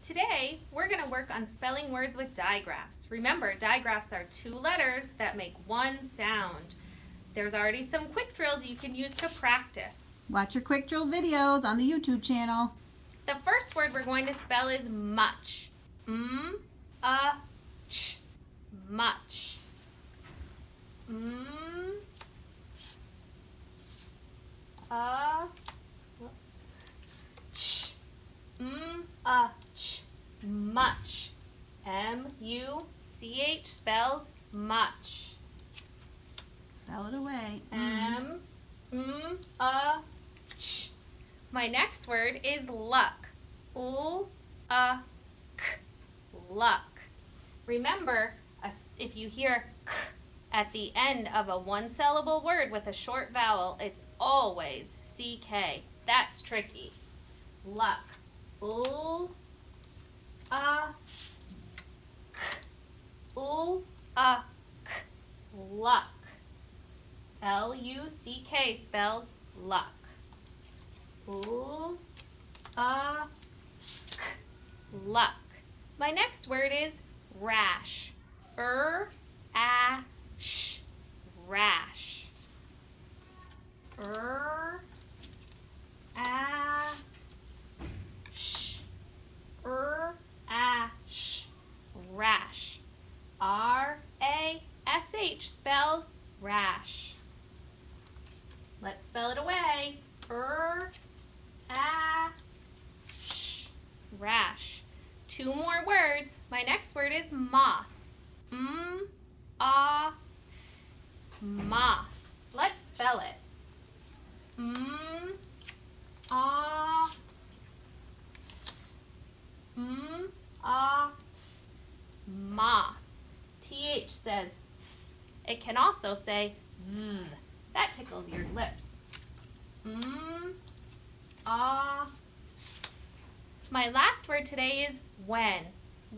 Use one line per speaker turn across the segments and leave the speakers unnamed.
Today, we're going to work on spelling words with digraphs. Remember, digraphs are two letters that make one sound. There's already some quick drills you can use to practice.
Watch your quick drill videos on the YouTube channel.
The first word we're going to spell is much. M-a-ch. Much. M-a-ch. M-a-ch. Much. M-U-C-H spells much.
Spell it away.
M-m-a-ch. My next word is luck. L-a-k. Luck. Remember, if you hear k at the end of a one-syllable word with a short vowel, it's always CK. That's tricky. Luck. L-a-k. L-a-k. Luck. L-U-C-K spells luck. L-a-k. Luck. My next word is rash. R-a-sh. Rash. R-a-sh. R-a-sh. Rash. R-A-S-H spells rash. Let's spell it away. R-a-sh. Rash. Two more words. My next word is moth. M-a-th. Moth. Let's spell it. M-a-th. M-a-th. Moth. T-H says th. It can also say th. That tickles your lips. M-a-th. My last word today is when.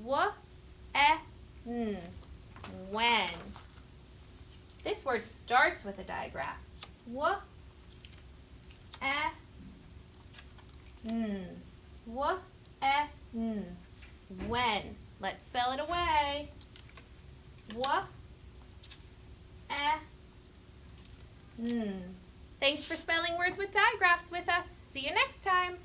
W-e-n. When. This word starts with a digraph. W-e-n. W-e-n. When. Let's spell it away. W-e-n. Thanks for spelling words with digraphs with us. See you next time.